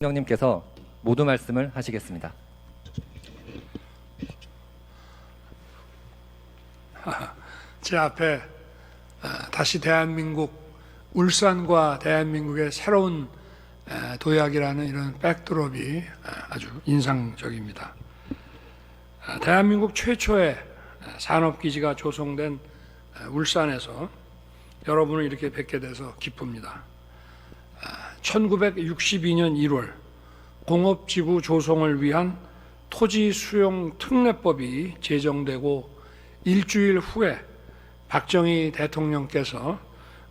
대통령님께서 모두 말씀을 하시겠습니다. 제 앞에 다시 대한민국, 울산과 대한민국의 새로운 도약이라는 이런 백드롭이 아주 인상적입니다. 대한민국 최초의 산업기지가 조성된 울산에서 여러분을 이렇게 뵙게 돼서 기쁩니다. 1962년 1월 공업지구 조성을 위한 토지 수용 특례법이 제정되고 일주일 후에 박정희 대통령께서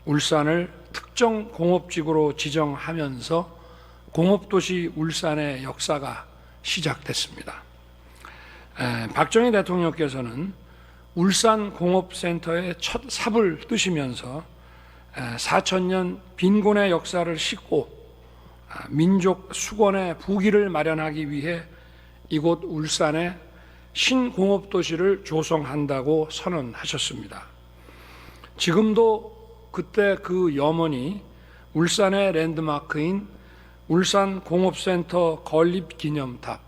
울산을 특정 공업지구로 지정하면서 공업도시 울산의 역사가 시작됐습니다. 박정희 대통령께서는 울산 공업센터의 첫 삽을 뜨시면서 4,000년 빈곤의 역사를 싣고 민족 수건의 부기를 마련하기 위해 이곳 울산에 신공업도시를 조성한다고 선언하셨습니다. 지금도 그때 그 염원이 울산의 랜드마크인 울산공업센터 건립기념탑,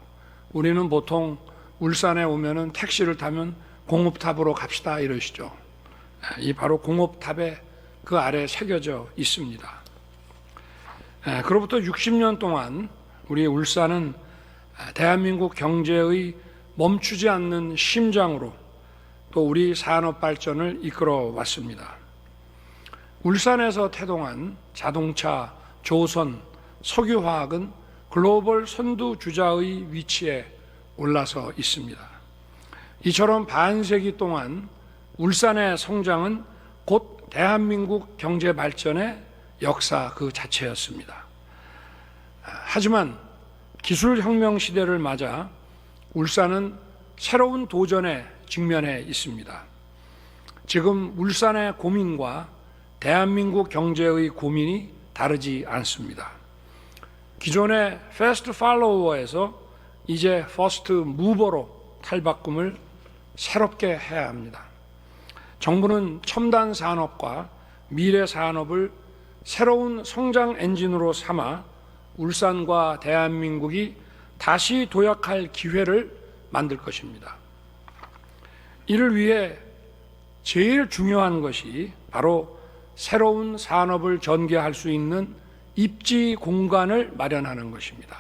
우리는 보통 울산에 오면은 택시를 타면 공업탑으로 갑시다 이러시죠. 이 바로 공업탑에 그 아래 새겨져 있습니다. 그로부터 60년 동안 우리 울산은 대한민국 경제의 멈추지 않는 심장으로 또 우리 산업 발전을 이끌어 왔습니다. 울산에서 태동한 자동차, 조선, 석유화학은 글로벌 선두 주자의 위치에 올라서 있습니다. 이처럼 반세기 동안 울산의 성장은 곧 대한민국 경제 발전의 역사 그 자체였습니다. 하지만 기술혁명 시대를 맞아 울산은 새로운 도전에 직면해 있습니다. 지금 울산의 고민과 대한민국 경제의 고민이 다르지 않습니다. 기존의 패스트 팔로워에서 이제 퍼스트 무버로 탈바꿈을 새롭게 해야 합니다. 정부는 첨단 산업과 미래 산업을 새로운 성장 엔진으로 삼아 울산과 대한민국이 다시 도약할 기회를 만들 것입니다. 이를 위해 제일 중요한 것이 바로 새로운 산업을 전개할 수 있는 입지 공간을 마련하는 것입니다.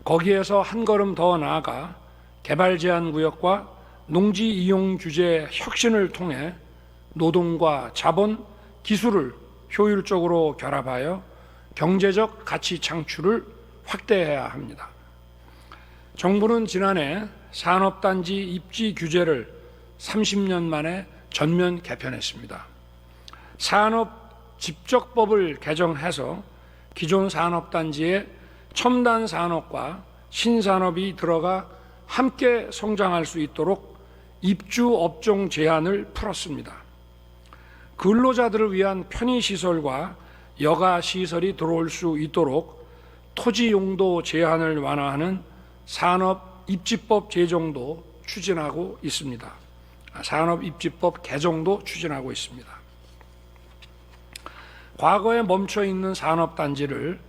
거기에서 한 걸음 더 나아가 개발 제한 구역과 농지 이용 규제 혁신을 통해 노동과 자본, 기술을 효율적으로 결합하여 경제적 가치 창출을 확대해야 합니다. 정부는 지난해 산업단지 입지 규제를 30년 만에 전면 개편했습니다. 산업집적법을 개정해서 기존 산업단지에 첨단 산업과 신산업이 들어가 함께 성장할 수 있도록 입주 업종 제한을 풀었습니다. 근로자들을 위한 편의시설과 여가시설이 들어올 수 있도록 토지 용도 제한을 완화하는 산업입지법 제정도 추진하고 있습니다. 산업입지법 개정도 추진하고 있습니다. 과거에 멈춰있는 산업단지를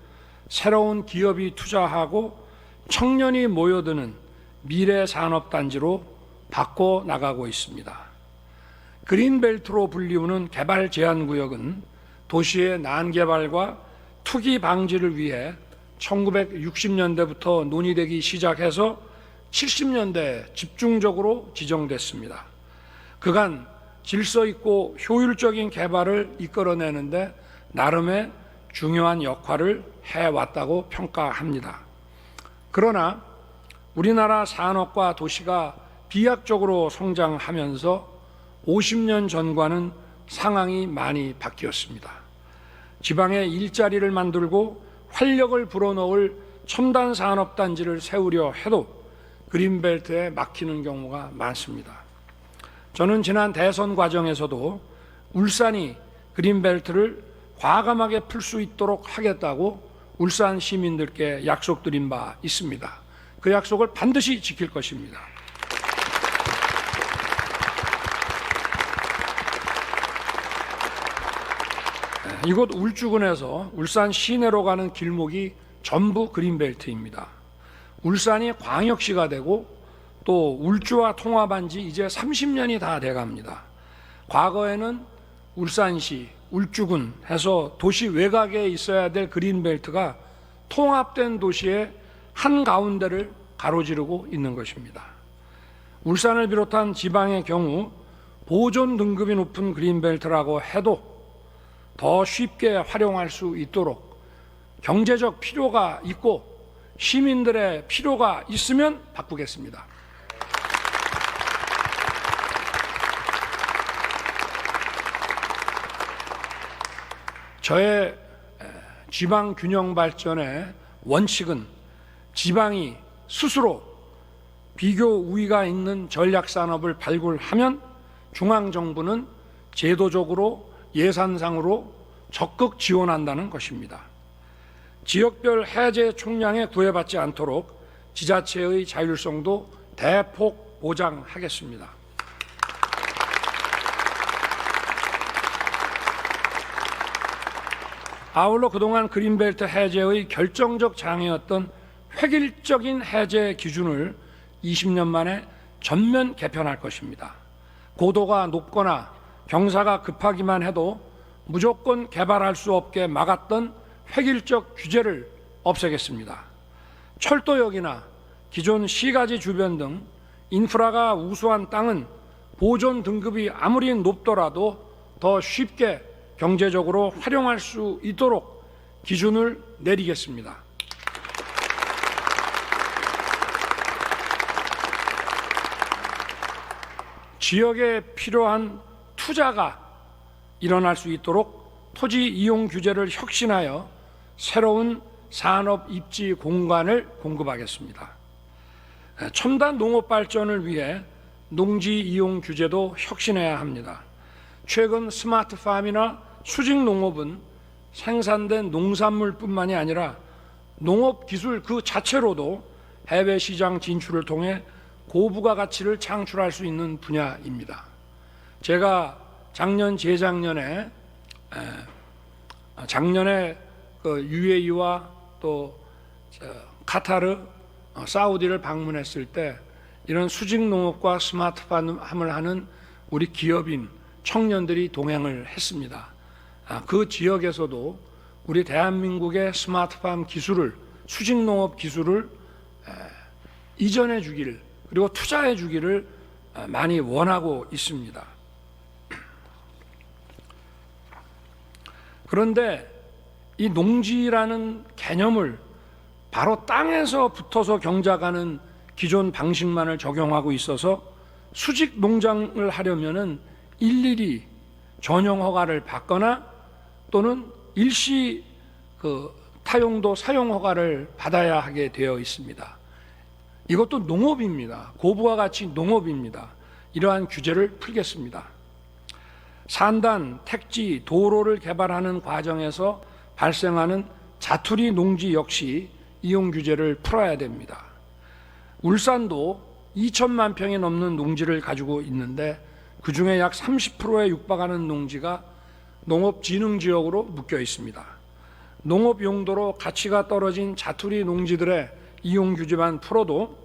새로운 기업이 투자하고 청년이 모여드는 미래 산업단지로 바꿔 나가고 있습니다. 그린벨트로 불리우는 개발 제한 구역은 도시의 난개발과 투기 방지를 위해 1960년대부터 논의되기 시작해서 70년대 집중적으로 지정됐습니다. 그간 질서 있고 효율적인 개발을 이끌어내는데 나름의 중요한 역할을 해왔다고 평가합니다. 그러나 우리나라 산업과 도시가 비약적으로 성장하면서 50년 전과는 상황이 많이 바뀌었습니다. 지방에 일자리를 만들고 활력을 불어넣을 첨단 산업단지를 세우려 해도 그린벨트에 막히는 경우가 많습니다. 저는 지난 대선 과정에서도 울산이 그린벨트를 과감하게 풀 수 있도록 하겠다고 울산 시민들께 약속드린 바 있습니다. 그 약속을 반드시 지킬 것입니다. 이곳 울주군에서 울산 시내로 가는 길목이 전부 그린벨트입니다. 울산이 광역시가 되고 또 울주와 통합한 지 이제 30년이 다 돼갑니다. 과거에는 울산시, 울주군 해서 도시 외곽에 있어야 될 그린벨트가 통합된 도시의 한가운데를 가로지르고 있는 것입니다. 울산을 비롯한 지방의 경우 보존 등급이 높은 그린벨트라고 해도 더 쉽게 활용할 수 있도록 경제적 필요가 있고 시민들의 필요가 있으면 바꾸겠습니다. 저의 지방 균형 발전의 원칙은 지방이 스스로 비교 우위가 있는 전략 산업을 발굴하면 중앙정부는 제도적으로 예산상으로 적극 지원한다는 것입니다. 지역별 해제 총량에 구애받지 않도록 지자체의 자율성도 대폭 보장하겠습니다. 아울러 그동안 그린벨트 해제의 결정적 장애였던 획일적인 해제 기준을 20년 만에 전면 개편할 것입니다. 고도가 높거나 경사가 급하기만 해도 무조건 개발할 수 없게 막았던 획일적 규제를 없애겠습니다. 철도역이나 기존 시가지 주변 등 인프라가 우수한 땅은 보존 등급이 아무리 높더라도 더 쉽게 경제적으로 활용할 수 있도록 기준을 내리겠습니다. 지역에 필요한 투자가 일어날 수 있도록 토지 이용 규제를 혁신하여 새로운 산업 입지 공간을 공급하겠습니다. 첨단 농업 발전을 위해 농지 이용 규제도 혁신해야 합니다. 최근 스마트팜이나 수직 농업은 생산된 농산물뿐만이 아니라 농업 기술 그 자체로도 해외 시장 진출을 통해 고부가 가치를 창출할 수 있는 분야입니다. 제가 작년 재작년에 그 UAE와 또 카타르, 사우디를 방문했을 때 이런 수직 농업과 스마트팜을 하는 우리 기업인 청년들이 동행을 했습니다. 그 지역에서도 우리 대한민국의 스마트팜 기술을, 수직 농업 기술을 이전해 주기를, 그리고 투자해 주기를 많이 원하고 있습니다. 그런데 이 농지라는 개념을 바로 땅에서 붙어서 경작하는 기존 방식만을 적용하고 있어서 수직 농장을 하려면은 일일이 전용 허가를 받거나 또는 일시 타용도 사용 허가를 받아야 하게 되어 있습니다. 이것도 농업입니다. 고부가 가치 농업입니다. 이러한 규제를 풀겠습니다. 산단, 택지, 도로를 개발하는 과정에서 발생하는 자투리 농지 역시 이용 규제를 풀어야 됩니다. 울산도 2천만 평이 넘는 농지를 가지고 있는데 그중에 약 30%에 육박하는 농지가 농업진흥지역으로 묶여 있습니다. 농업 용도로 가치가 떨어진 자투리 농지들의 이용 규제만 풀어도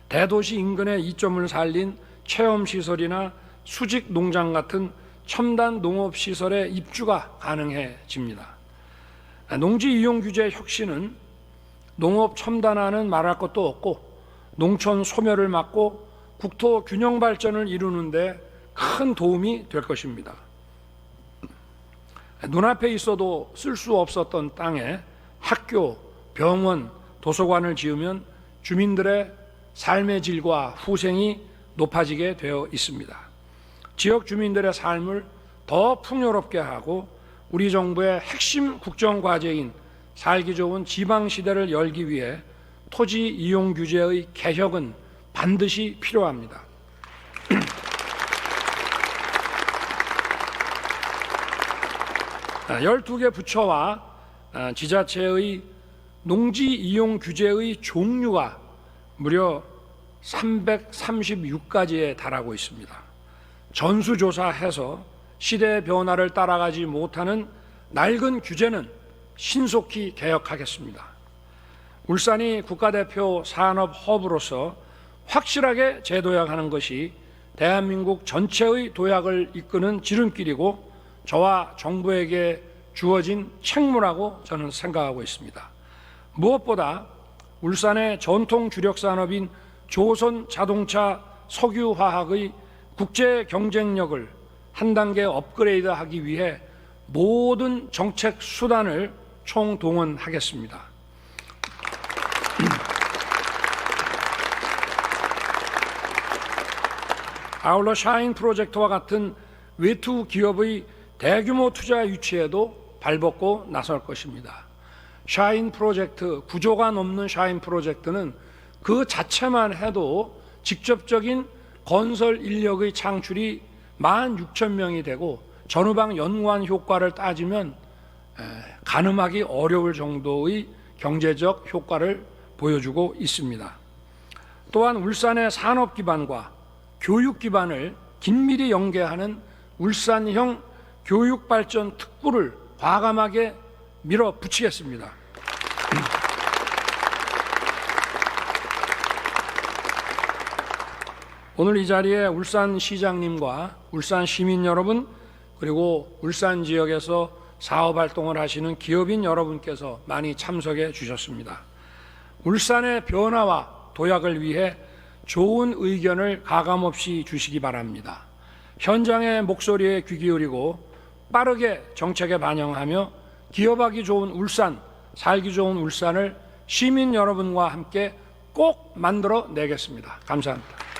대도시 인근의 이점을 살린 체험시설이나 수직 농장 같은 첨단 농업시설의 입주가 가능해집니다. 농지 이용 규제 혁신은 농업 첨단화는 말할 것도 없고 농촌 소멸을 막고 국토 균형 발전을 이루는 데 큰 도움이 될 것입니다. 눈앞에 있어도 쓸 수 없었던 땅에 학교, 병원, 도서관을 지으면 주민들의 삶의 질과 후생이 높아지게 되어 있습니다. 지역 주민들의 삶을 더 풍요롭게 하고 우리 정부의 핵심 국정과제인 살기 좋은 지방시대를 열기 위해 토지 이용 규제의 개혁은 반드시 필요합니다. 12개 부처와 지자체의 농지 이용 규제의 종류가 무려 336가지에 달하고 있습니다. 전수조사해서 시대의 변화를 따라가지 못하는 낡은 규제는 신속히 개혁하겠습니다. 울산이 국가대표 산업 허브로서 확실하게 재도약하는 것이 대한민국 전체의 도약을 이끄는 지름길이고 저와 정부에게 주어진 책무라고 저는 생각하고 있습니다. 무엇보다 울산의 전통 주력 산업인 조선 자동차 석유화학의 국제 경쟁력을 한 단계 업그레이드하기 위해 모든 정책 수단을 총동원하겠습니다. 아울러 샤인 프로젝트와 같은 외투 기업의 대규모 투자 유치에도 발벗고 나설 것입니다. 샤인 프로젝트, 구조가 넘는 샤인 프로젝트는 그 자체만 해도 직접적인 건설 인력의 창출이 16,000명이 되고 전후방 연관 효과를 따지면 가늠하기 어려울 정도의 경제적 효과를 보여주고 있습니다. 또한 울산의 산업 기반과 교육 기반을 긴밀히 연계하는 울산형 교육발전 특구를 과감하게 밀어붙이겠습니다. 오늘 이 자리에 울산시장님과 울산 시민 여러분 그리고 울산 지역에서 사업활동을 하시는 기업인 여러분께서 많이 참석해 주셨습니다. 울산의 변화와 도약을 위해 좋은 의견을 가감없이 주시기 바랍니다. 현장의 목소리에 귀 기울이고 빠르게 정책에 반영하며 기업하기 좋은 울산, 살기 좋은 울산을 시민 여러분과 함께 꼭 만들어 내겠습니다. 감사합니다.